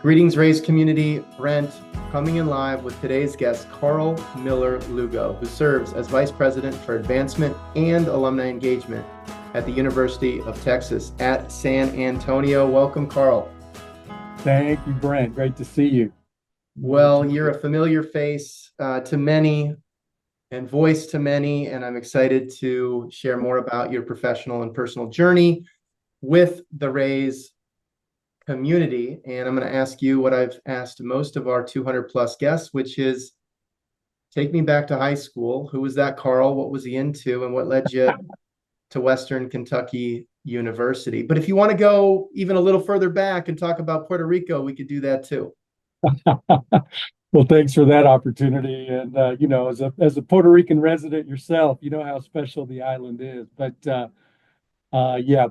Greetings, Race community. Brent coming in live with today's guest, Karl Miller Lugo, who serves as Vice President for Advancement and Alumni Engagement at the University of Texas at San Antonio. Welcome, Karl. Thank you, Brent. Great to see you. Well, you're a familiar face to many and voice to many, and I'm excited to share more about your professional and personal journey with the Rays community. And I'm going to ask you what I've asked most of our 200 plus guests, which is take me back to high school. Who was that Karl? What was he into? And what led you to Western Kentucky University? But if you want to go even a little further back and talk about Puerto Rico, we could do that too. Well, thanks for that opportunity. And as a Puerto Rican resident yourself, you know how special the island is. But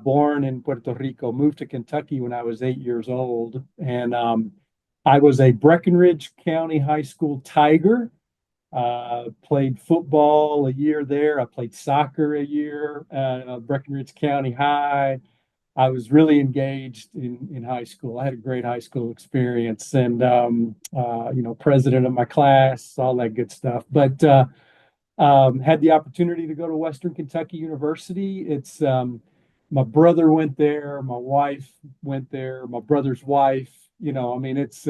born in Puerto Rico, moved to Kentucky when I was 8 years old, and I was a Breckenridge County High School Tiger. Played football a year there. I played soccer a year at Breckenridge County High. I was really engaged in high school. I had a great high school experience and, president of my class, all that good stuff. But had the opportunity to go to Western Kentucky University. It's My brother went there, my wife went there, my brother's wife. It's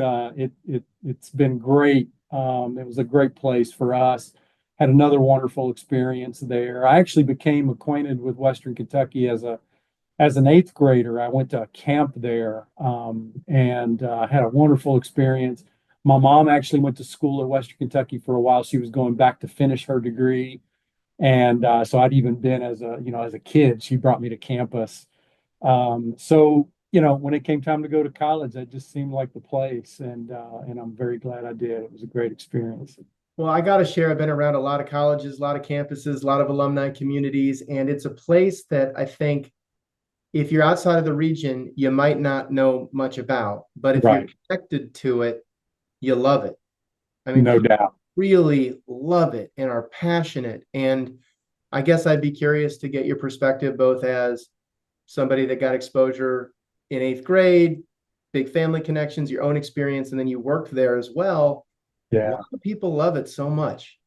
been great. It was a great place for us. Had another wonderful experience there. I actually became acquainted with Western Kentucky as an eighth grader. I went to a camp there and had a wonderful experience. My mom actually went to school at Western Kentucky for a while. She was going back to finish her degree. And so I'd even been as a kid, she brought me to campus. When it came time to go to college, that just seemed like the place. And I'm very glad I did. It was a great experience. Well, I got to share, I've been around a lot of colleges, a lot of campuses, a lot of alumni communities, and it's a place that I think if you're outside of the region, you might not know much about, but if you're Right. connected to it, you love it. I mean, No people doubt. really love it and are passionate. And I guess I'd be curious to get your perspective, both as somebody that got exposure in eighth grade, big family connections, your own experience, and then you worked there as well. Why Yeah. do people love it so much?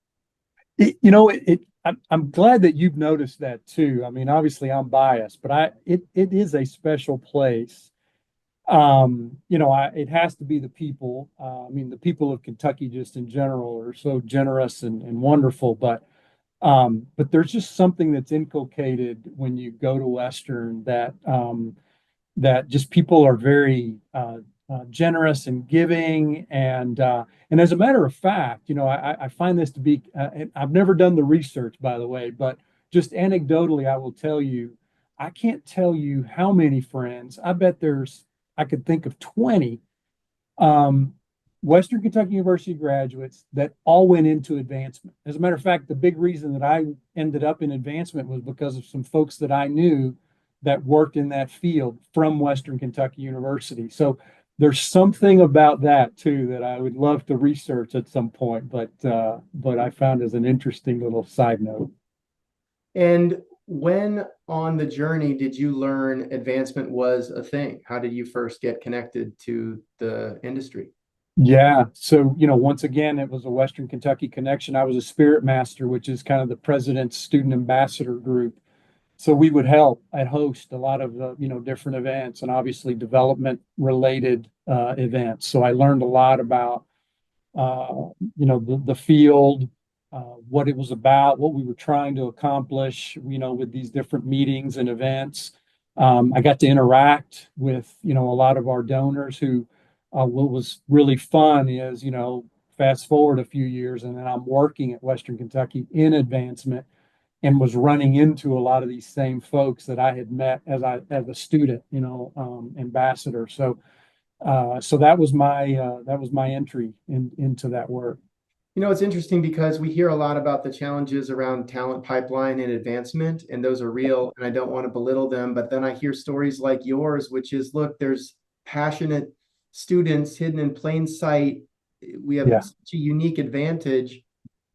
I'm glad that you've noticed that too. I mean, obviously I'm biased, but it is a special place. It has to be the people. I mean, the people of Kentucky just in general are so generous and wonderful, but there's just something that's inculcated when you go to Western that just people are very generous and giving. And as a matter of fact, I find this to be, and I've never done the research, by the way, but just anecdotally, I will tell you, I can't tell you how many friends. I could think of 20 um, Western Kentucky University graduates that all went into advancement. As a matter of fact, the big reason that I ended up in advancement was because of some folks that I knew that worked in that field from Western Kentucky University. So there's something about that too that I would love to research at some point, but I found as an interesting little side note. And when on the journey did you learn advancement was a thing? How did you first get connected to the industry? Yeah. So, once again, it was a Western Kentucky connection. I was a Spirit Master, which is kind of the president's student ambassador group. So we would help and host a lot of different events and obviously development related events. So I learned a lot about the field, what it was about, what we were trying to accomplish, with these different meetings and events. I got to interact with a lot of our donors who what was really fun is fast forward a few years and then I'm working at Western Kentucky in advancement and was running into a lot of these same folks that I had met as a student, ambassador. So that was my entry into that work. It's interesting because we hear a lot about the challenges around talent pipeline and advancement, and those are real, and I don't want to belittle them. But then I hear stories like yours, which is, look, there's passionate students hidden in plain sight. We have Yeah. such a unique advantage,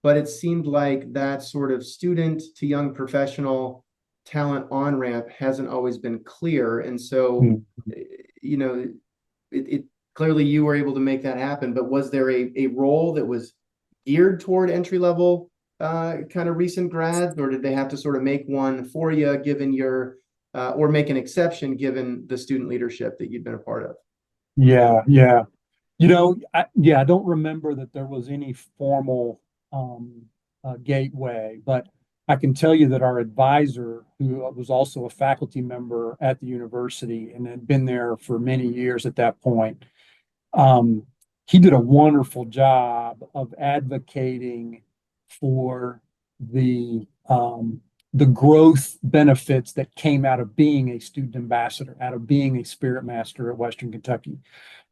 but it seemed like that sort of student to young professional talent on ramp hasn't always been clear. And so, Mm. you know, it clearly you were able to make that happen, but was there a role that was geared toward entry level kind of recent grads, or did they have to sort of make one for you given your or make an exception given the student leadership that you've been a part of? Yeah, yeah. I don't remember that there was any formal um, gateway, but I can tell you that our advisor, who was also a faculty member at the university and had been there for many years at that point, um, he did a wonderful job of advocating for the growth benefits that came out of being a student ambassador, out of being a spirit master at Western Kentucky.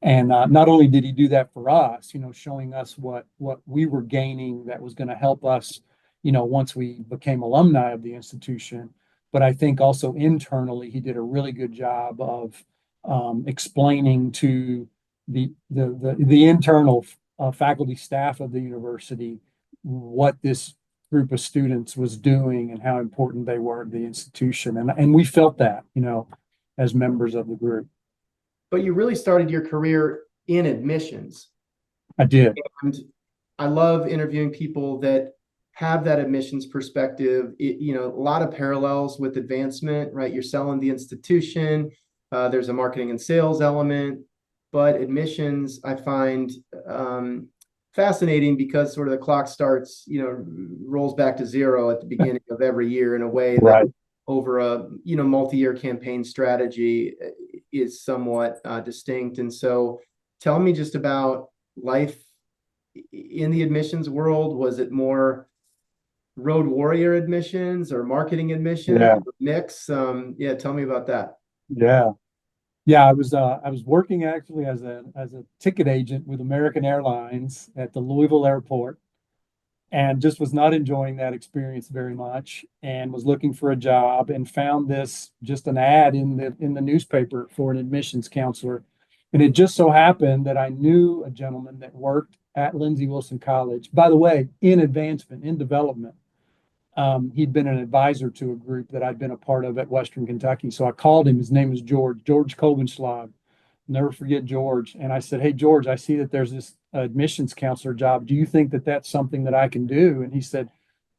And not only did he do that for us, showing us what we were gaining that was going to help us, once we became alumni of the institution, but I think also internally he did a really good job of explaining to the internal faculty staff of the university what this group of students was doing and how important they were to the institution, and we felt that, as members of the group. But you really started your career in admissions. I did. And I love interviewing people that have that admissions perspective. A lot of parallels with advancement, right? You're selling the institution. There's a marketing and sales element, but admissions I find fascinating because sort of the clock starts, rolls back to zero at the beginning of every year in a way that Right. over a multi-year campaign strategy is somewhat distinct. And so tell me just about life in the admissions world. Was it more road warrior admissions or marketing admissions? Yeah. Mix? Yeah, tell me about that. Yeah. Yeah, I was working actually as a ticket agent with American Airlines at the Louisville airport, and just was not enjoying that experience very much, and was looking for a job and found this, just an ad in the newspaper for an admissions counselor. And it just so happened that I knew a gentleman that worked at Lindsay Wilson College, by the way, in advancement, in development. He'd been an advisor to a group that I'd been a part of at Western Kentucky. So I called him. His name is George Kolbenschlag. Never forget George. And I said, "Hey, George, I see that there's this admissions counselor job. Do you think that that's something that I can do?" And he said,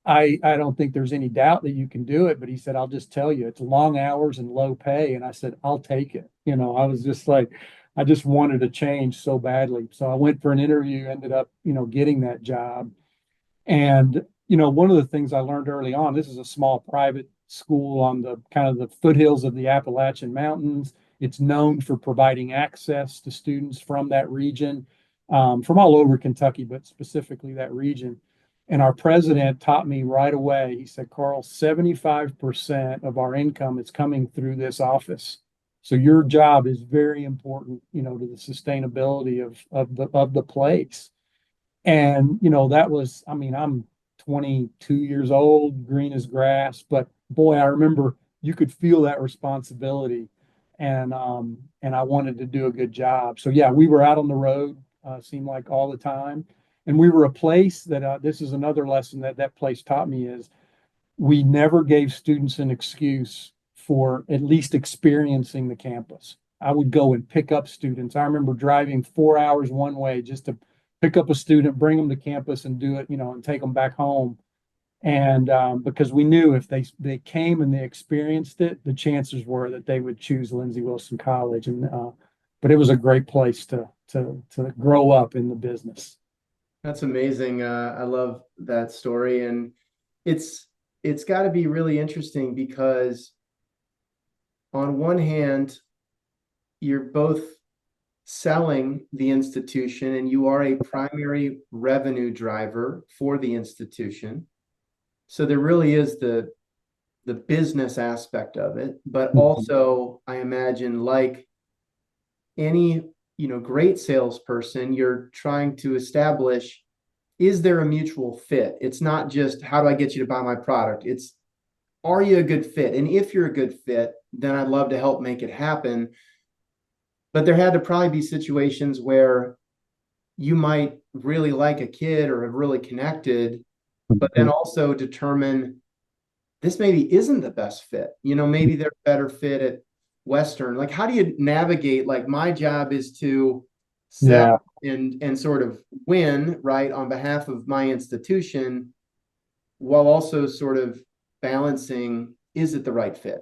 I don't think there's any doubt that you can do it. But he said, "I'll just tell you, it's long hours and low pay." And I said, "I'll take it." I was just like, I just wanted to change so badly. So I went for an interview, ended up, getting that job. And, one of the things I learned early on, this is a small private school on the kind of the foothills of the Appalachian Mountains. It's known for providing access to students from that region, from all over Kentucky, but specifically that region. And our president taught me right away. He said, "Karl, 75% of our income is coming through this office. So your job is very important, to the sustainability of the place." And, that was, I mean, I'm 22 years old, green as grass, but boy, I remember you could feel that responsibility. And I wanted to do a good job. So yeah, we were out on the road, seemed like all the time. And we were a place that, this is another lesson that place taught me, is we never gave students an excuse for at least experiencing the campus. I would go and pick up students. I remember driving 4 hours one way just to pick up a student, bring them to campus and do it, and take them back home. And because we knew if they came and they experienced it, the chances were that they would choose Lindsay Wilson College. And but it was a great place to grow up in the business. That's amazing. I love that story. And it's got to be really interesting because on one hand, you're both selling the institution and you are a primary revenue driver for the institution. So there really is the business aspect of it, but also I imagine, like any, great salesperson, you're trying to establish, is there a mutual fit? It's not just, how do I get you to buy my product? It's, are you a good fit? And if you're a good fit, then I'd love to help make it happen. But there had to probably be situations where you might really like a kid or have really connected, but then also determine this maybe isn't the best fit. Maybe they're a better fit at Western. Like, how do you navigate? Like, my job is to sell Yeah. and sort of win, right, on behalf of my institution, while also sort of balancing, is it the right fit?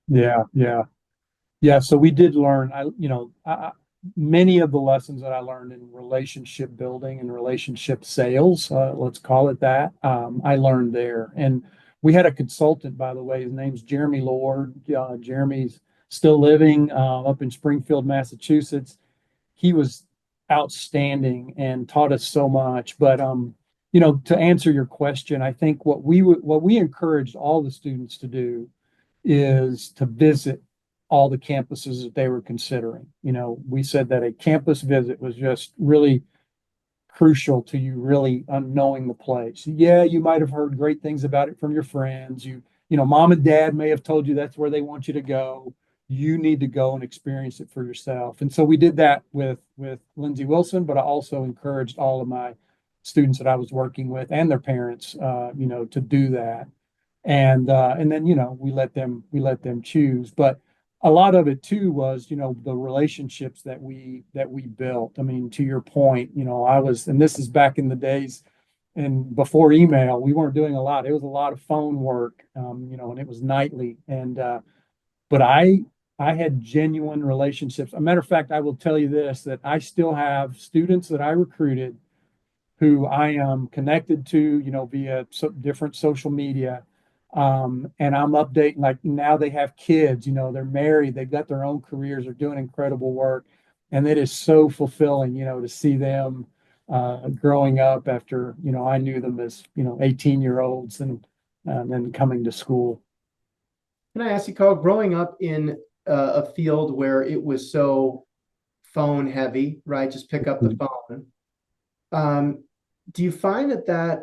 Yeah. Yeah. Yeah. So we did learn, many of the lessons that I learned in relationship building and relationship sales, let's call it that, I learned there. And we had a consultant, by the way, his name's Jeremy Lord. Jeremy's still living up in Springfield, Massachusetts. He was outstanding and taught us so much. But to answer your question, I think what we encouraged all the students to do is to visit all the campuses that they were considering. We said that a campus visit was just really crucial to you really knowing the place. Yeah, you might have heard great things about it from your friends. Mom and dad may have told you that's where they want you to go. You need to go and experience it for yourself. And so we did that with Lindsay Wilson, but I also encouraged all of my students that I was working with and their parents, to do that. And then we let them choose. But a lot of it too was the relationships that we built. I mean, to your point, and this is back in the days and before email, we weren't doing a lot. It was a lot of phone work, and it was nightly. But I had genuine relationships. A matter of fact, I will tell you this, that I still have students that I recruited who I am connected to, via different social media. And I'm updating, like now they have kids, they're married, they've got their own careers, they're doing incredible work. And it is so fulfilling, to see them growing up after, I knew them as, 18-year-olds and then coming to school. Can I ask you, Carl, growing up in a field where it was so phone heavy, right? Just pick up the phone. Do you find that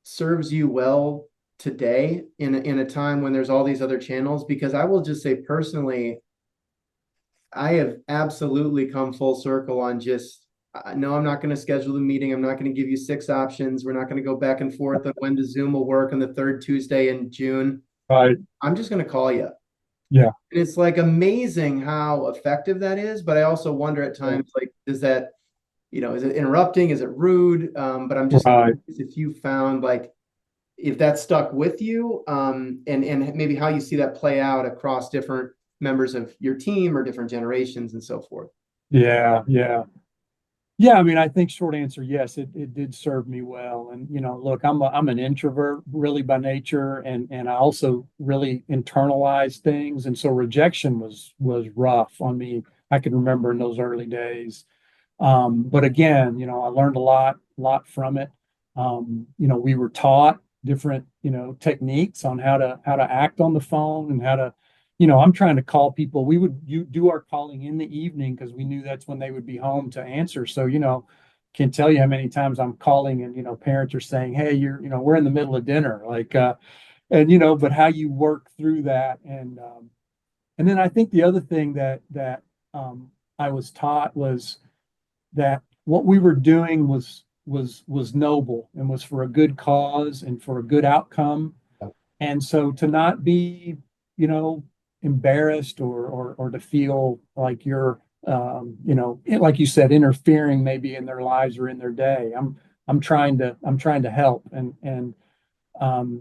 serves you well today in a time when there's all these other channels? Because I will just say personally, I have absolutely come full circle on just, no, I'm not going to schedule the meeting. I'm not going to give you 6 options. We're not going to go back and forth on when the Zoom will work on the third Tuesday in June. Right. I'm just going to call you. Yeah. And it's like amazing how effective that is. But I also wonder at Yeah. times, like, does that, is it interrupting? Is it rude? But I'm just Right. curious if you found like, if that stuck with you, and maybe how you see that play out across different members of your team or different generations and so forth. Yeah. Yeah. Yeah, I mean, I think short answer, yes, it did serve me well. And look, I'm an introvert really by nature, and I also really internalize things, and so rejection was rough on me. I can remember in those early days. But again, I learned a lot from it. We were taught different, techniques on how to act on the phone and how to, I'm trying to call people. We would do our calling in the evening because we knew that's when they would be home to answer. So, can't tell you how many times I'm calling and, parents are saying, hey, we're in the middle of dinner. Like, but how you work through that. And then I think the other thing that I was taught was that what we were doing was noble and was for a good cause and for a good outcome. And so to not be, you know, embarrassed or to feel like you're like you said, interfering maybe in their lives or in their day. I'm trying to help.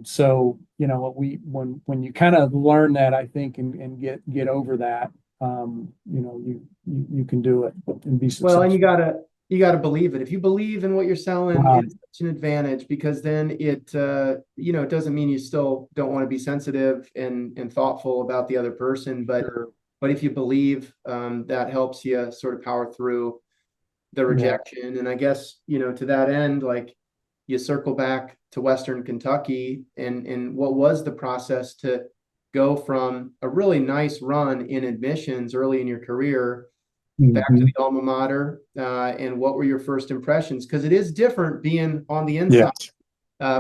So when you kind of learn that, I think, and get over that, you can do it and be Well, and successful. you gotta believe it. If you believe in what you're selling, Um, it's such an advantage because then it doesn't mean you still don't want to be sensitive and thoughtful about the other person, sure. but if you believe, that helps you sort of power through the Yeah. rejection. And I guess, to that end, like you circle back to Western Kentucky and what was the process to go from a really nice run in admissions early in your career back to Mhm. the alma mater, and what were your first impressions? Because it is different being on the inside, Yes.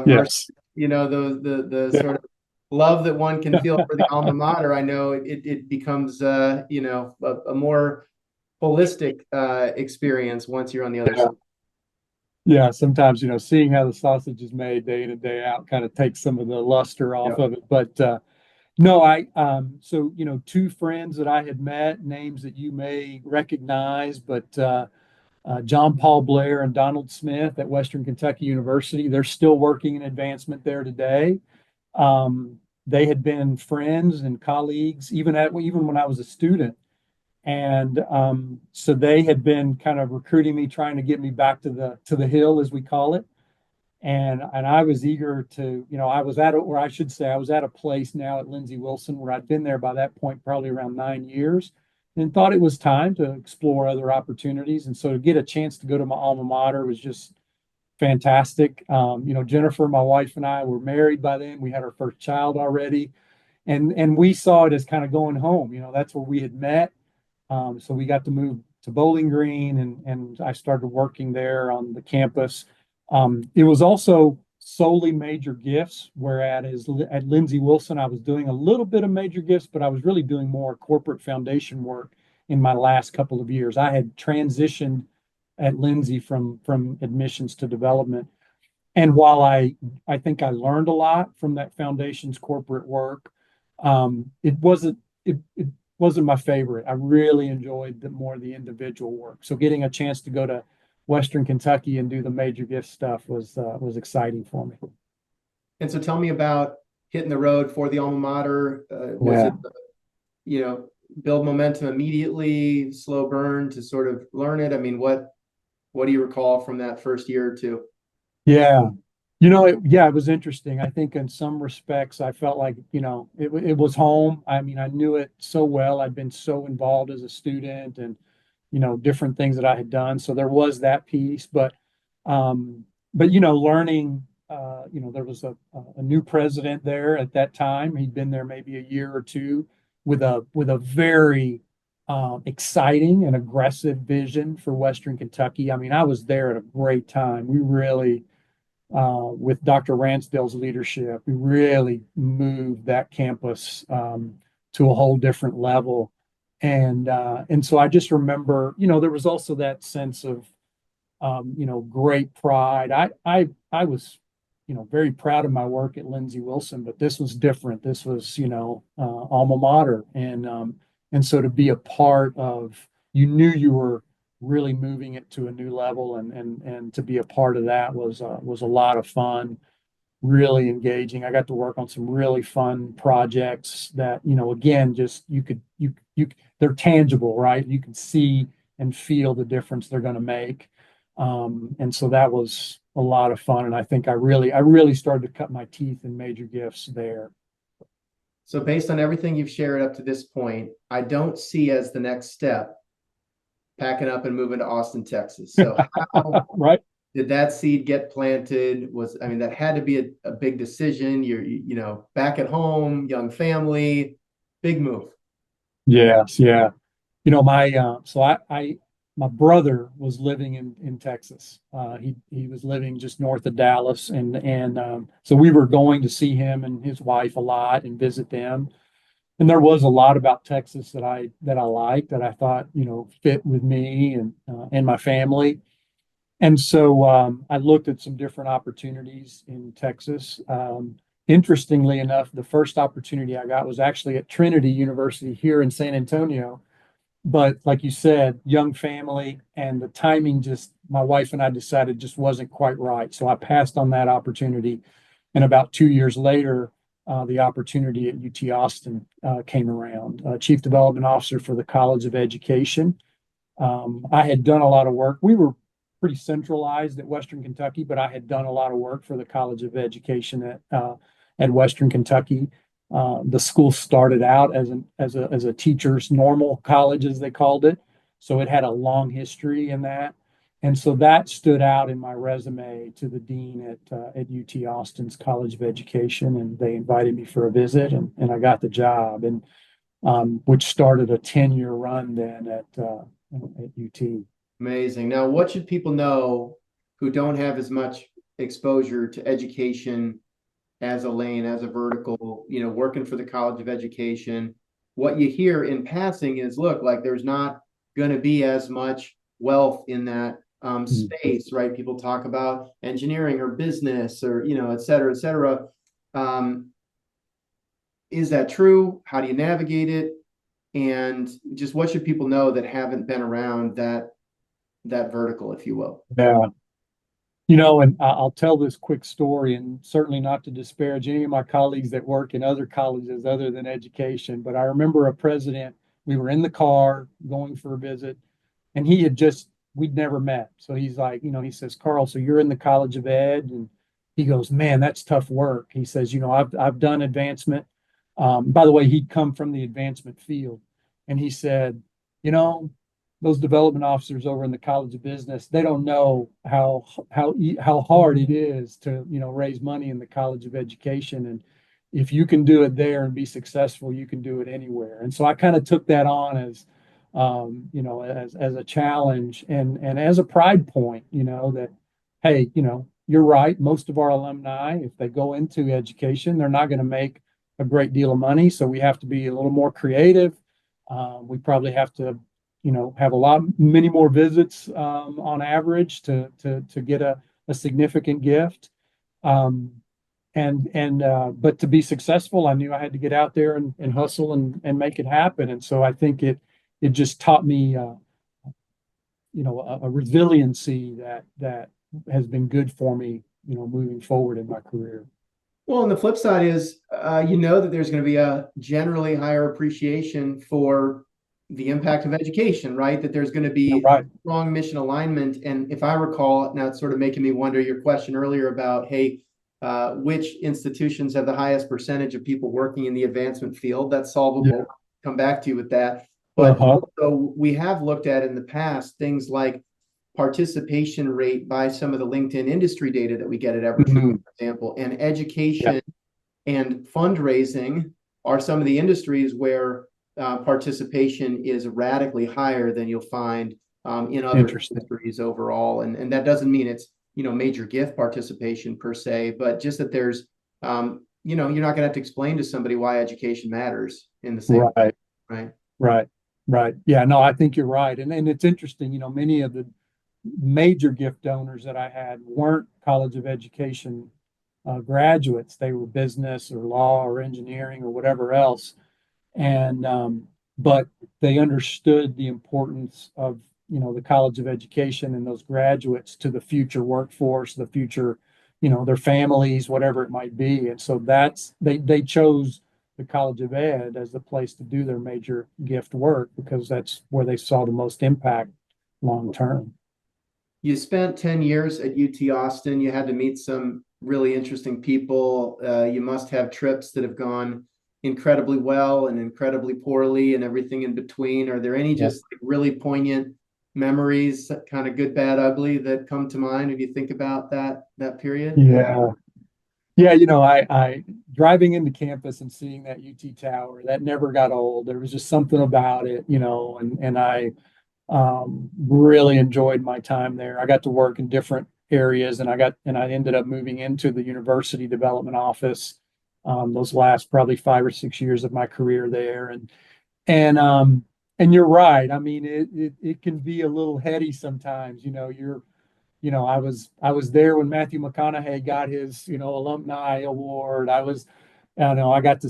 versus Yes. the Yeah. sort of love that one can feel for the alma mater. I know it becomes a more holistic experience once you're on the other Yeah. side. Yeah. Sometimes, seeing how the sausage is made day in and day out kind of takes some of the luster Yeah. off of it. But no, so, two friends that I had met, names that you may recognize, but John Paul Blair and Donald Smith at Western Kentucky University. They're still working in advancement there today. They had been friends and colleagues even when I was a student. And so they had been kind of recruiting me, trying to get me back to the hill, as we call it. And I was eager to, I was at, or I should say, I was at a place now at Lindsay Wilson where I'd been there by that point, probably around 9 years, and thought it was time to explore other opportunities. And so to get a chance to go to my alma mater was just fantastic. Jennifer, my wife, and I were married by then. We had our first child already, and we saw it as kind of going home. That's where we had met. So we got to move to Bowling Green, and I started working there on the campus. It was also solely major gifts, whereas at Lindsay Wilson, I was doing a little bit of major gifts, but I was really doing more corporate foundation work in my last couple of years. I had transitioned at Lindsay from admissions to development. And while I think I learned a lot from that foundation's corporate work, it wasn't my favorite. I really enjoyed more of the individual work. So getting a chance to go to Western Kentucky and do the major gift stuff was exciting for me. And so tell me about hitting the road for the alma mater. Was it, build momentum immediately, slow burn to sort of learn it? I mean, what do you recall from that first year or two? Yeah. It was interesting. I think in some respects, I felt like, it was home. I mean, I knew it so well. I'd been so involved as a student and, different things that I had done. So there was that piece, but learning, there was a new president there at that time. He'd been there maybe a year or two with a very exciting and aggressive vision for Western Kentucky. I mean, I was there at a great time. We really, with Dr. Ransdale's leadership, we really moved that campus to a whole different level. And so I just remember, there was also that sense of, great pride. I was, very proud of my work at Lindsay Wilson, but this was different. This was, alma mater. And so to be a part of, you knew you were really moving it to a new level, and to be a part of that was a lot of fun, really engaging. I got to work on some really fun projects that, again, just they're tangible, right? You can see and feel the difference they're going to make. And so that was a lot of fun. And I think I really started to cut my teeth in major gifts there. So based on everything you've shared up to this point, I don't see as the next step packing up and moving to Austin, Texas. So how right. did that seed get planted? That had to be a big decision. You're back at home, young family, big move. Yes, yeah. My brother was living in Texas. He was living just north of Dallas, and so we were going to see him and his wife a lot and visit them. And there was a lot about Texas that I liked, that I thought fit with me and my family. And so I looked at some different opportunities in Texas. Interestingly enough, the first opportunity I got was actually at Trinity University here in San Antonio. But like you said, young family, and the timing, just my wife and I decided, just wasn't quite right. So I passed on that opportunity. And about 2 years later, the opportunity at UT Austin came around, Chief Development Officer for the College of Education. I had done a lot of work. We were pretty centralized at Western Kentucky, but I had done a lot of work for the College of Education at Western Kentucky. The school started out as a teacher's normal college, as they called it. So it had a long history in that. And so that stood out in my resume to the dean at UT Austin's College of Education, and they invited me for a visit, and I got the job, and which started a 10-year run then at UT. Amazing. Now, what should people know who don't have as much exposure to education as a lane, as a vertical, working for the College of Education? What you hear in passing is, look, like there's not going to be as much wealth in that space, right? People talk about engineering or business or, et cetera, et cetera. Is that true? How do you navigate it? And just what should people know that haven't been around that that vertical, if you will. Yeah. You know, and I'll tell this quick story, and certainly not to disparage any of my colleagues that work in other colleges other than education, but I remember a president, we were in the car going for a visit, and he had just, we'd never met. So he's like, he says, Karl, so you're in the College of Ed? And he goes, man, that's tough work. He says, I've done advancement. By the way, he'd come from the advancement field. And he said, you know, those development officers over in the College of Business, they don't know how hard it is to, raise money in the College of Education. And if you can do it there and be successful, you can do it anywhere. And so I kind of took that on as, as a challenge and as a pride point, that, hey, you're right. Most of our alumni, if they go into education, they're not going to make a great deal of money. So we have to be a little more creative. We probably have to, have many more visits on average to get a significant gift. But to be successful, I knew I had to get out there and hustle and make it happen. And so I think it just taught me, a resiliency that has been good for me, moving forward in my career. Well, and the flip side is, that there's going to be a generally higher appreciation for the impact of education, right? That there's going to be Right. strong mission alignment. And if I recall, now it's sort of making me wonder your question earlier about, hey, which institutions have the highest percentage of people working in the advancement field? That's solvable. Yeah. Come back to you with that. But Uh-huh. also we have looked at in the past things like participation rate by some of the LinkedIn industry data that we get at Evertree, Mhm. for example, and education and fundraising are some of the industries where participation is radically higher than you'll find in other Interesting. industries overall. And that doesn't mean it's, major gift participation per se, but just that there's, you're not going to have to explain to somebody why education matters in the same way, Right. right? Right. Right. Yeah, no, I think you're right. And it's interesting, many of the major gift donors that I had weren't College of Education graduates. They were business or law or engineering or whatever else. And but they understood the importance of, the College of Education and those graduates to the future workforce, the future, their families, whatever it might be. And so they chose the College of Ed as the place to do their major gift work because that's where they saw the most impact long term. You spent 10 years at UT Austin. You had to meet some really interesting people. You must have trips that have gone incredibly well and incredibly poorly and everything in between. Are there any Yeah. just like really poignant memories, kind of good, bad, ugly, that come to mind if you think about that period? Yeah. Yeah, I driving into campus and seeing that UT Tower, that never got old. There was just something about it, and I really enjoyed my time there. I got to work in different areas, and I ended up moving into the university development office those last probably 5 or 6 years of my career there. And and you're right. I mean, it can be a little heady sometimes. I was there when Matthew McConaughey got his, alumni award. I don't know, I got to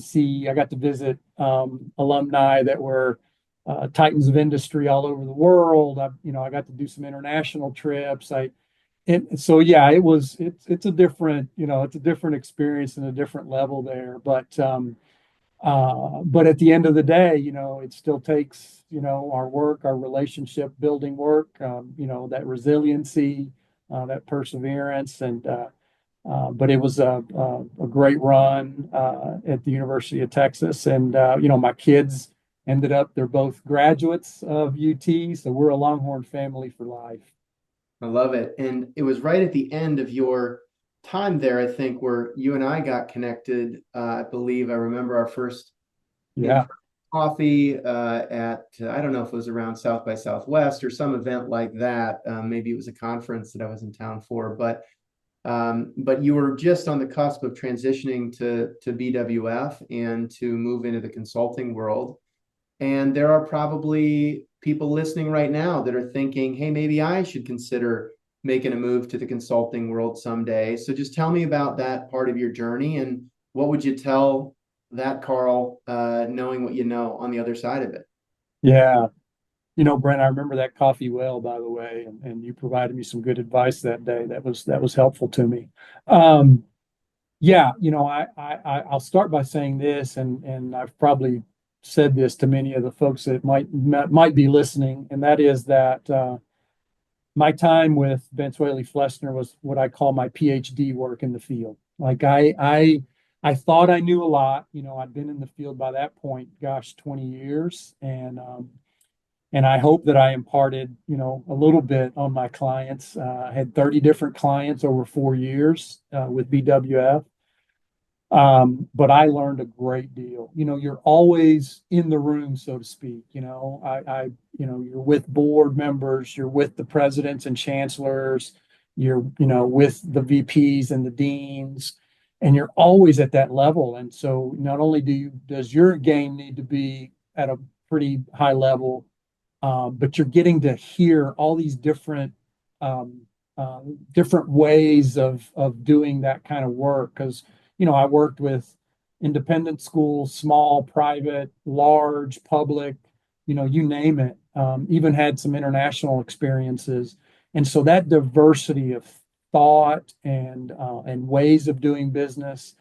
visit alumni that were titans of industry all over the world. I got to do some international trips. And so yeah, it's a different, it's a different experience and a different level there. But at the end of the day, it still takes, our work, our relationship building work, that resiliency, that perseverance. But it was a great run at the University of Texas. And, my kids ended up, they're both graduates of UT. So we're a Longhorn family for life. I love it. And it was right at the end of your time there, I think, where you and I got connected. I believe I remember our first in Yeah. coffee at I don't know if it was around South by Southwest or some event like that. Maybe it was a conference that I was in town for, but you were just on the cusp of transitioning to BWF and to move into the consulting world. And there are probably people listening right now that are thinking, hey, maybe I should consider making a move to the consulting world someday. So just tell me about that part of your journey and what would you tell that Karl, knowing what you know on the other side of it? Yeah. Brent, I remember that coffee well, by the way, and you provided me some good advice that day. That was helpful to me. Um, yeah, I'll start by saying this, and I've probably said this to many of the folks that might be listening, and that is that my time with Benz Whaley Flessner was what I call my PhD work in the field. Like I thought I knew a lot. I'd been in the field by that point, gosh, 20 years, and I hope that I imparted, a little bit on my clients. I had 30 different clients over 4 years with BWF. But I learned a great deal. You're always in the room, so to speak. You're with board members, you're with the presidents and chancellors, you're, with the VPs and the deans, and you're always at that level. And so not only does your game need to be at a pretty high level, but you're getting to hear all these um, different ways of doing that kind of work. Because I worked with independent schools, small, private, large, public, you name it. Even had some international experiences, and so that diversity of thought and ways of doing business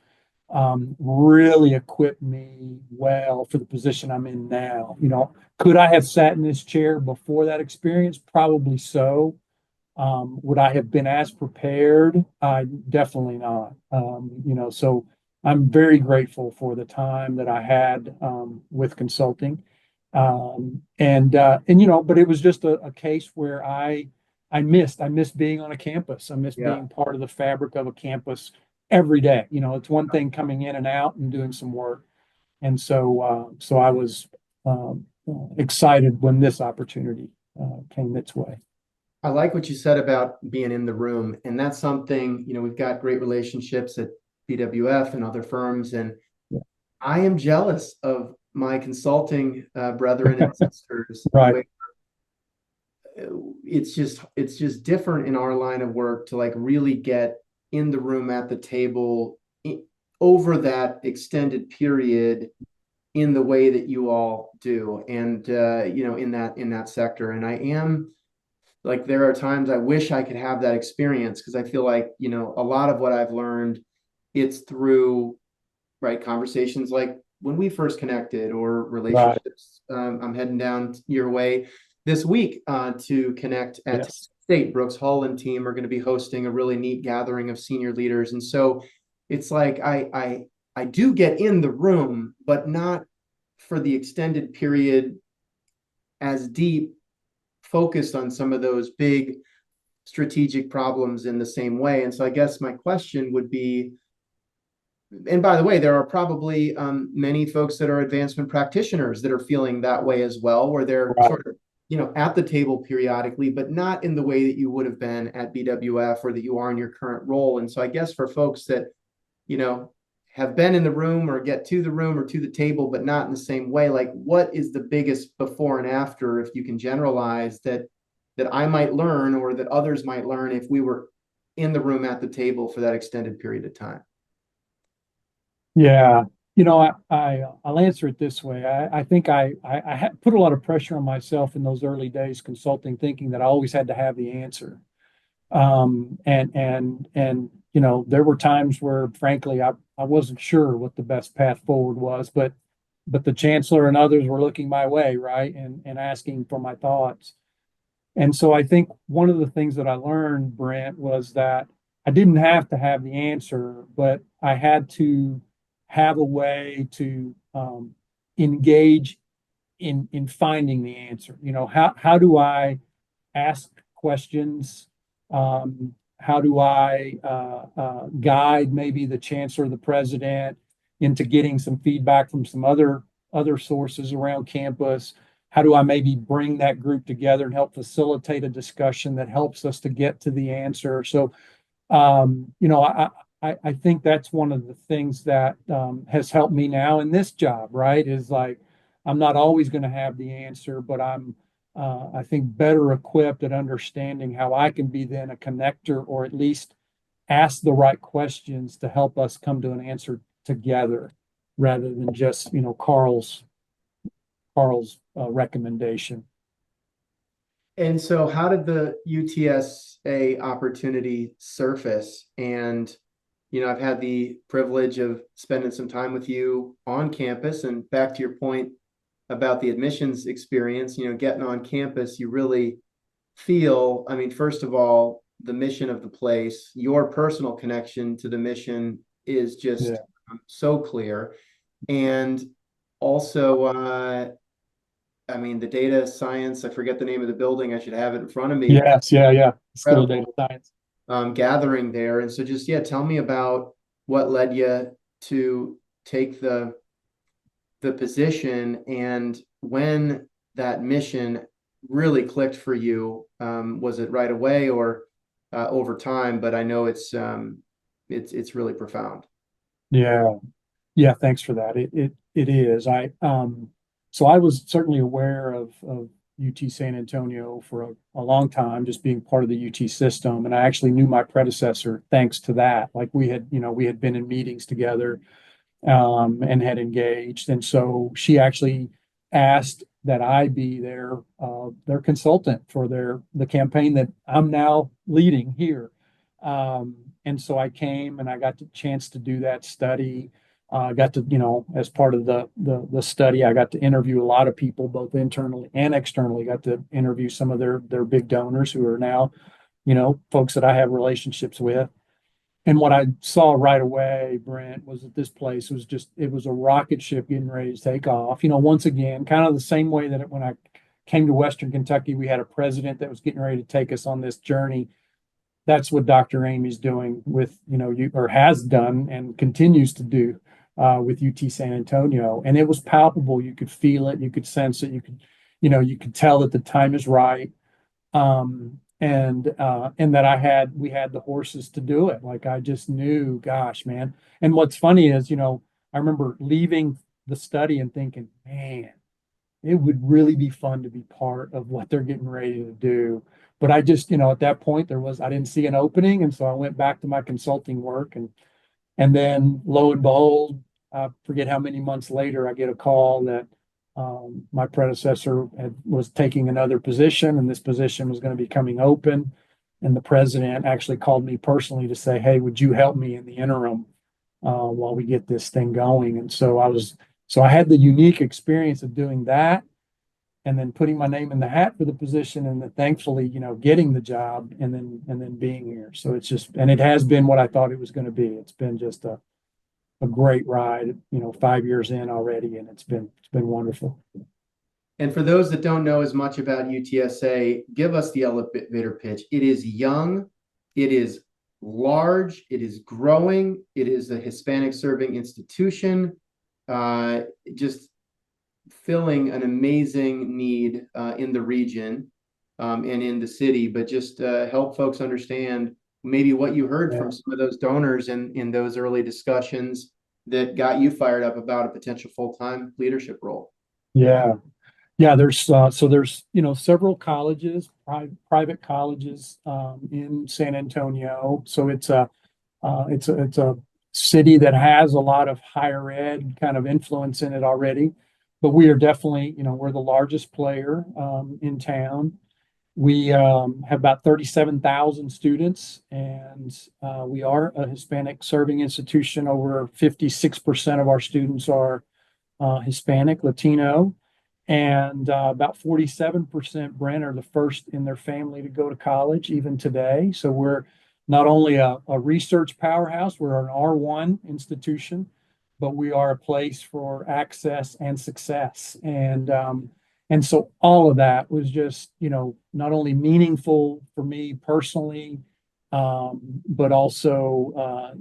really equipped me well for the position I'm in now. Could I have sat in this chair before that experience? Probably so. Would I have been as prepared? Definitely not. So I'm very grateful for the time that I had with consulting. But it was just a case where I missed being on a campus. I missed Yeah. being part of the fabric of a campus every day. It's one thing coming in and out and doing some work. And so I was excited when this opportunity came its way. I like what you said about being in the room. And that's something, we've got great relationships at BWF and other firms. And Yeah. I am jealous of my consulting brethren and sisters. Right. It's just different in our line of work to like really get in the room at the table over that extended period in the way that you all do. And in that sector. And I am like, there are times I wish I could have that experience, because I feel like, a lot of what I've learned, it's through right conversations like when we first connected, or Right. relationships. I'm heading down your way this week to connect at Yes. State. Brooks Hall and team are going to be hosting a really neat gathering of senior leaders. And so it's like I do get in the room, but not for the extended period, as deep focused on some of those big strategic problems in the same way. And so I guess my question would be, and by the way, there are probably many folks that are advancement practitioners that are feeling that way as well, where they're Right. sort of, at the table periodically, but not in the way that you would have been at BWF, or that you are in your current role. And so I guess for folks that, you know, have been in the room, or get to the room or to the table, but not in the same way, like what is the biggest before and after, if you can generalize, that I might learn, or that others might learn, if we were in the room at the table for that extended period of time? Yeah. I'll answer it this way. I think I had put a lot of pressure on myself in those early days consulting, thinking that I always had to have the answer. There were times where, frankly, I wasn't sure what the best path forward was, but the chancellor and others were looking my way, right, and asking for my thoughts. And so I think one of the things that I learned, Brent, was that I didn't have to have the answer, but I had to have a way to engage in finding the answer. How do I ask questions? How do I guide maybe the chancellor or the president into getting some feedback from some other sources around campus? How do I maybe bring that group together and help facilitate a discussion that helps us to get to the answer? So, I think that's one of the things that has helped me now in this job, right? Is like, I'm not always going to have the answer, but I think, better equipped at understanding how I can be then a connector, or at least ask the right questions to help us come to an answer together, rather than just, Karl's recommendation. And so how did the UTSA opportunity surface? And, I've had the privilege of spending some time with you on campus, and back to your point about the admissions experience, getting on campus, you really feel, I mean, first of all, the mission of the place, your personal connection to the mission is just Yeah. so clear. And also, I mean, the data science, I forget the name of the building. I should have it in front of me. Yes. Yeah. Yeah. School of Data Incredible Science. gathering there. And so just, yeah, tell me about what led you to take the position and when that mission really clicked for you. Was it right away or over time? But I know it's really profound. Yeah. Yeah. Thanks for that. It is. So I was certainly aware of UT San Antonio for a long time, just being part of the UT system. And I actually knew my predecessor thanks to that. Like we had been in meetings together, and had engaged. And so she actually asked that I be their consultant for the campaign that I'm now leading here. And so I came and I got the chance to do that study. I got to, as part of the study, I got to interview a lot of people, both internally and externally. Got to interview some of their big donors who are now, folks that I have relationships with. And what I saw right away, Brent, was that this place was it was a rocket ship getting ready to take off. Once again, kind of the same way that when I came to Western Kentucky, we had a president that was getting ready to take us on this journey. That's what Dr. Amy's doing with, or has done and continues to do with UT San Antonio. And it was palpable. You could feel it. You could sense it. You could tell that the time is right. And that we had the horses to do it. Like I just knew, gosh, man. And what's funny is, I remember leaving the study and thinking, man, it would really be fun to be part of what they're getting ready to do. But I just, at that point I didn't see an opening. And so I went back to my consulting work, and then lo and behold, I forget how many months later, I get a call that my predecessor was taking another position, and this position was going to be coming open. And the president actually called me personally to say, "Hey, would you help me in the interim while we get this thing going?" And so I had the unique experience of doing that, and then putting my name in the hat for the position, and then thankfully, getting the job, and then being here. So and it has been what I thought it was going to be. It's been just a great ride, 5 years in already, and it's been wonderful. And for those that don't know as much about UTSA, give us the elevator pitch. It is young, it is large, it is growing, it is a Hispanic serving institution, just filling an amazing need in the region and in the city. But just help folks understand maybe what you heard from some of those donors in those early discussions that got you fired up about a potential full-time leadership role. Yeah. Yeah, there's several colleges, private colleges in San Antonio. So it's a city that has a lot of higher ed kind of influence in it already. But we are definitely, we're the largest player in town. We have about 37,000 students, and we are a Hispanic serving institution. Over 56% of our students are Hispanic, Latino, and about 47%, Brent, are the first in their family to go to college, even today. So we're not only a research powerhouse, we're an R1 institution, but we are a place for access and success. And so all of that was just, not only meaningful for me personally, but also,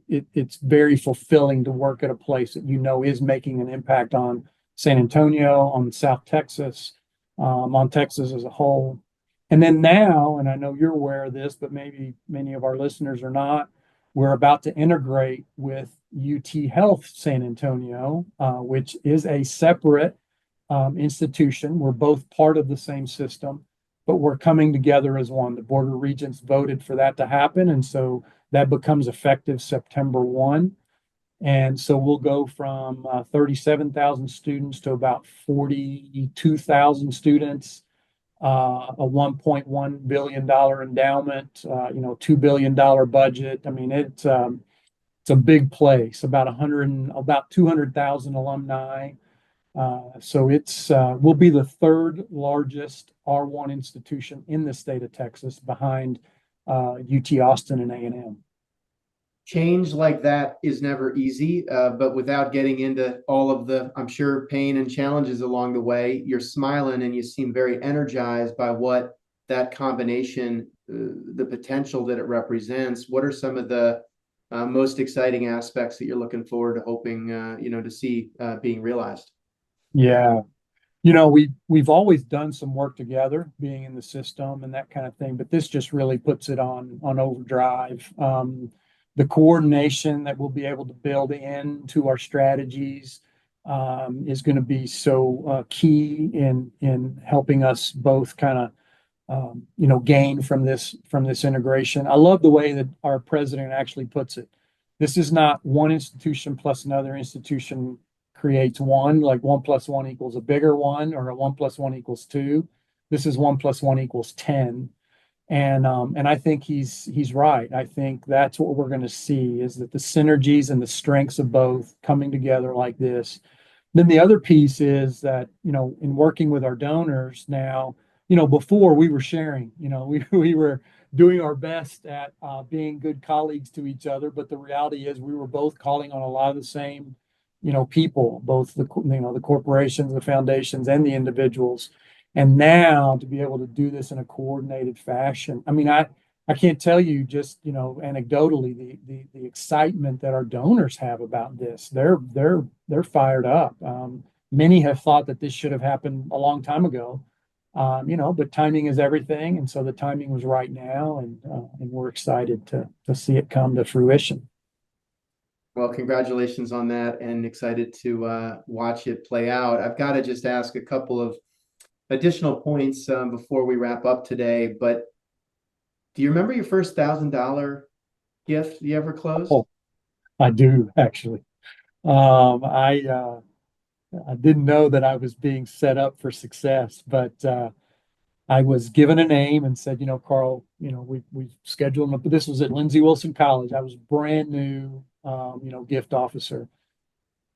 it's very fulfilling to work at a place that is making an impact on San Antonio, on South Texas, on Texas as a whole. And then now, and I know you're aware of this, but maybe many of our listeners are not, we're about to integrate with UT Health San Antonio, which is a separate institution. We're both part of the same system, but we're coming together as one. The Board of Regents voted for that to happen. And so that becomes effective September 1. And so we'll go from 37,000 students to about 42,000 students. a $1.1 billion endowment, $2 billion budget. I mean, it's a big place, about 200,000 alumni. So it's will be the third largest R1 institution in the state of Texas, behind UT Austin and A&M. Change like that is never easy, but without getting into all of the, I'm sure, pain and challenges along the way, you're smiling and you seem very energized by what that combination, the potential that it represents. What are some of the most exciting aspects that you're looking forward to hoping, to see being realized? Yeah. We've always done some work together, being in the system and that kind of thing, but this just really puts it on overdrive. The coordination that we'll be able to build into our strategies is going to be so key in helping us both kind of gain from this integration. I love the way that our president actually puts it. This is not one institution plus another institution creates one, like 1+1 = a bigger one, or a 1+1 = 2. This is 1+1 = 10. And I think he's right. I think that's what we're going to see, is that the synergies and the strengths of both coming together like this. Then the other piece is that, in working with our donors now, before we were sharing, we were doing our best at being good colleagues to each other. But the reality is we were both calling on a lot of the same, people, both the corporations, the foundations, and the individuals. And now to be able to do this in a coordinated fashion. I mean, I can't tell you, just, anecdotally, the excitement that our donors have about this. They're fired up. Many have thought that this should have happened a long time ago. But timing is everything, and so the timing was right now, and we're excited to see it come to fruition. Well, congratulations on that, and excited to watch it play out. I've got to just ask a couple of additional points before we wrap up today. But do you remember your first $1,000 gift you ever closed? Oh, I do, actually. I didn't know that I was being set up for success, but I was given a name and said, Karl, we scheduled. This was at Lindsay Wilson College. I was brand new, gift officer.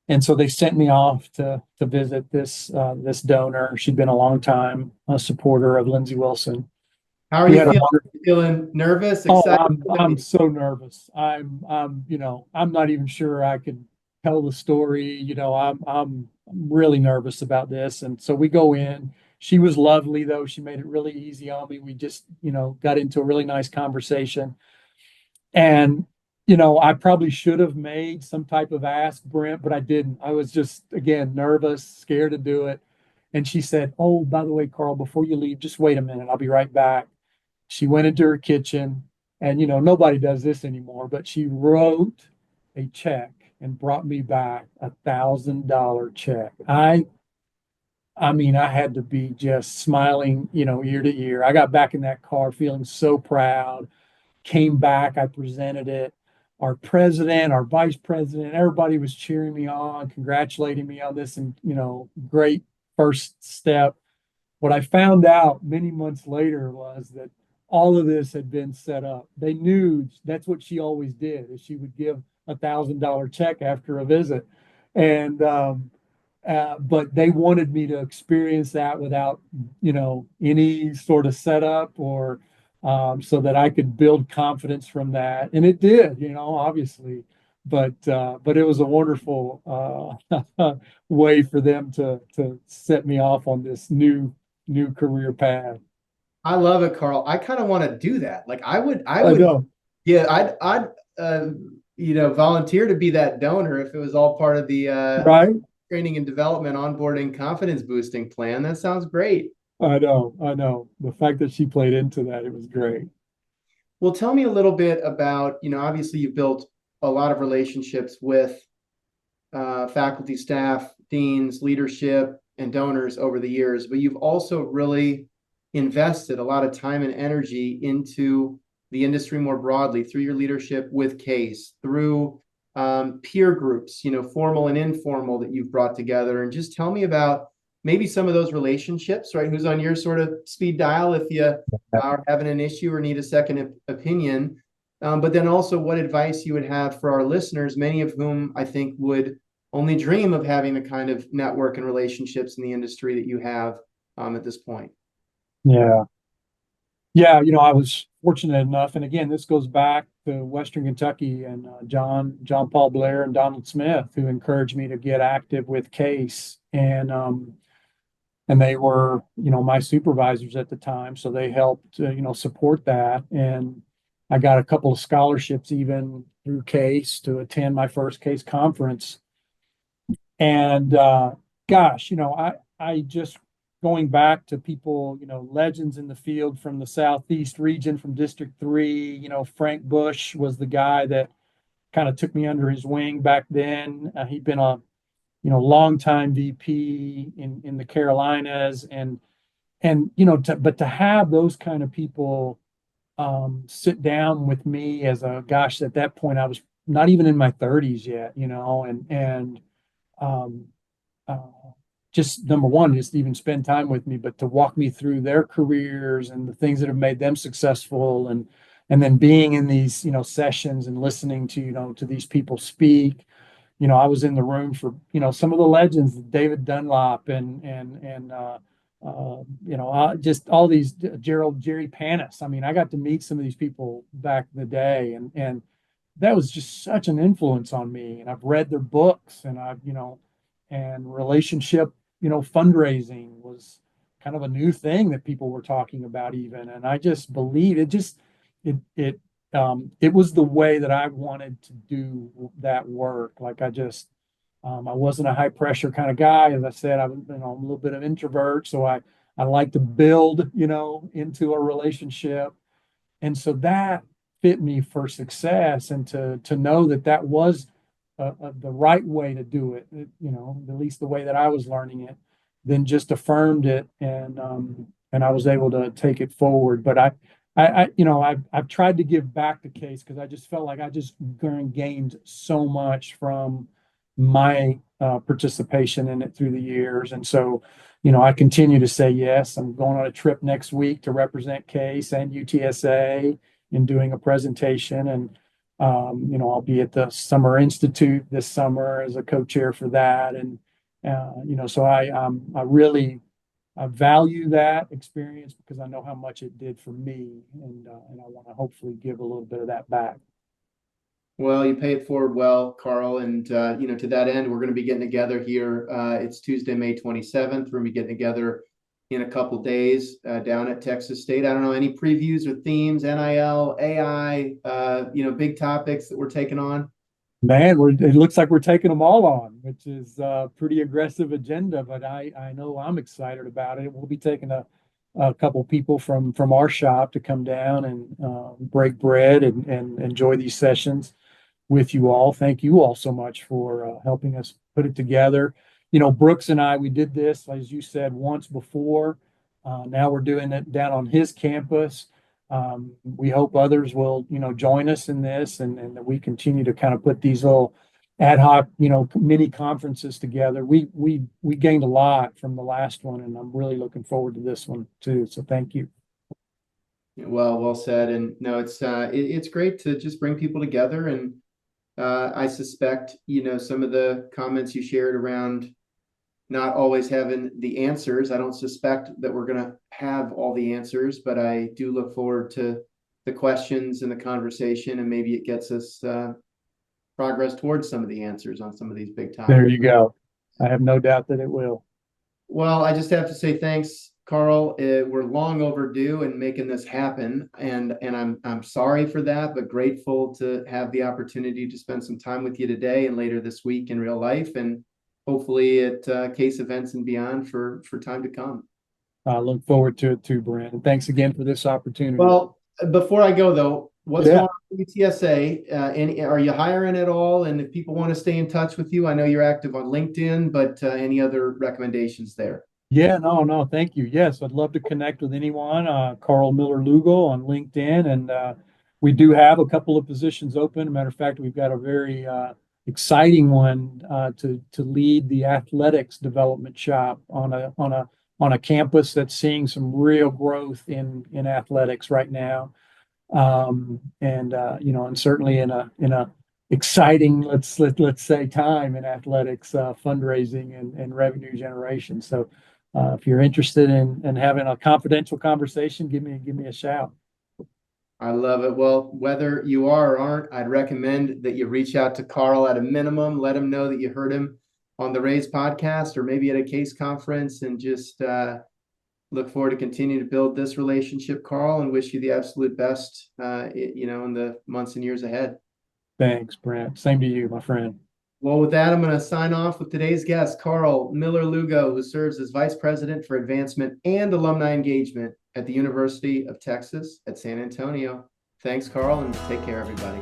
And so they sent me off to visit this donor. She'd been a long time a supporter of Lindsay Wilson. How are We you had a feeling? wonderful. Feeling nervous, Oh, excited? I'm so nervous. I'm not even sure I could tell the story. I'm really nervous about this. And so we go in. She was lovely, though. She made it really easy on me. We just, got into a really nice conversation. And I probably should have made some type of ask, Brent, but I didn't. I was just, again, nervous, scared to do it. And she said, "Oh, by the way, Karl, before you leave, just wait a minute. I'll be right back." She went into her kitchen, and nobody does this anymore, but she wrote a check and brought me back $1,000 check. I mean, I had to be just smiling, ear to ear. I got back in that car feeling so proud. Came back, I presented it. Our president, our vice president, everybody was cheering me on, congratulating me on this, and great first step. What I found out many months later was that all of this had been set up. They knew that's what she always did, is she would give $1,000 check after a visit. And but they wanted me to experience that without, any sort of setup, or so that I could build confidence from that. And it did, obviously. But it was a wonderful way for them to set me off on this new career path. I love it, Karl. I kind of want to do that. Like I I would, know, yeah, volunteer to be that donor if it was all part of the right? training and development, onboarding, confidence boosting plan. That sounds great. I know, I know. The fact that she played into that, it was great. Well, tell me a little bit about, obviously you built a lot of relationships with faculty, staff, deans, leadership, and donors over the years, but you've also really invested a lot of time and energy into the industry more broadly through your leadership with CASE, through peer groups, formal and informal, that you've brought together. And just tell me about maybe some of those relationships, right? Who's on your sort of speed dial if you are having an issue or need a second opinion. But then also what advice you would have for our listeners, many of whom I think would only dream of having the kind of network and relationships in the industry that you have at this point. Yeah. Yeah, I was fortunate enough, and again, this goes back to Western Kentucky and John Paul Blair and Donald Smith, who encouraged me to get active with Case, and they were, my supervisors at the time, so they helped, support that, and I got a couple of scholarships even through Case to attend my first Case conference, and gosh, I just going back to people, legends in the field from the Southeast region, from District 3, Frank Bush was the guy that kind of took me under his wing back then. He'd been a, longtime VP in the Carolinas and, but to have those kind of people sit down with me as a, gosh, at that point, I was not even in my 30s yet, um, uh, just number one, just even spend time with me, but to walk me through their careers and the things that have made them successful, and then being in these, sessions and listening to, to these people speak. I was in the room for, some of the legends, David Dunlop just all these Jerry Panis. I mean, I got to meet some of these people back in the day, and that was just such an influence on me. And I've read their books, and and relationship, fundraising was kind of a new thing that people were talking about even. And I just believe it was the way that I wanted to do that work. Like I wasn't a high pressure kind of guy. As I said, I'm a little bit of introvert. So I like to build, into a relationship. And so that fit me for success, and to know that that was the right way to do it, at least the way that I was learning it, then just affirmed it, and I was able to take it forward. But I've tried to give back the Case because I just felt like I just gained so much from my participation in it through the years. And so, I continue to say yes. I'm going on a trip next week to represent Case and UTSA in doing a presentation. And I'll be at the Summer Institute this summer as a co-chair for that. And so I really value that experience because I know how much it did for me, and I want to hopefully give a little bit of that back. Well, you pay it forward well, Karl. And, to that end, we're going to be getting together here. It's Tuesday, May 27th. We're going to be getting together in a couple days down at Texas State. I don't know, any previews or themes, NIL, AI, big topics that we're taking on? Man, it looks like we're taking them all on, which is a pretty aggressive agenda, but I know I'm excited about it. We'll be taking a couple people from our shop to come down and break bread and enjoy these sessions with you all. Thank you all so much for helping us put it together. Brooks and I, we did this, as you said, once before. Now we're doing it down on his campus. We hope others will, join us in this, and that we continue to kind of put these little ad hoc, mini conferences together. We gained a lot from the last one, and I'm really looking forward to this one too. So thank you. Well said. And no, it's great to just bring people together. And I suspect, some of the comments you shared around not always having the answers. I don't suspect that we're going to have all the answers, but I do look forward to the questions and the conversation, and maybe it gets us progress towards some of the answers on some of these big topics. There you go. I have no doubt that it will. Well, I just have to say thanks, Karl. We're long overdue in making this happen, and I'm sorry for that, but grateful to have the opportunity to spend some time with you today and later this week in real life, and hopefully at Case events and beyond for time to come. I look forward to it too, Brent. And thanks again for this opportunity. Well, before I go though, what's going on at UTSA? Are you hiring at all? And if people want to stay in touch with you, I know you're active on LinkedIn, but any other recommendations there? Yeah, no, thank you. Yes, I'd love to connect with anyone. Karl Miller Lugo on LinkedIn, and we do have a couple of positions open. Matter of fact, we've got a very exciting one to lead the athletics development shop on a campus that's seeing some real growth in athletics right now. And certainly in a exciting, let's say, time in athletics, fundraising and revenue generation. So if you're interested in having a confidential conversation, give me a shout. I love it. Well, whether you are or aren't, I'd recommend that you reach out to Karl at a minimum. Let him know that you heard him on the Raise podcast or maybe at a case conference, and just look forward to continue to build this relationship, Karl, and wish you the absolute best, in the months and years ahead. Thanks, Brent. Same to you, my friend. Well, with that, I'm going to sign off with today's guest, Karl Miller Lugo, who serves as Vice President for Advancement and Alumni Engagement at the University of Texas at San Antonio. Thanks, Karl, and take care, everybody.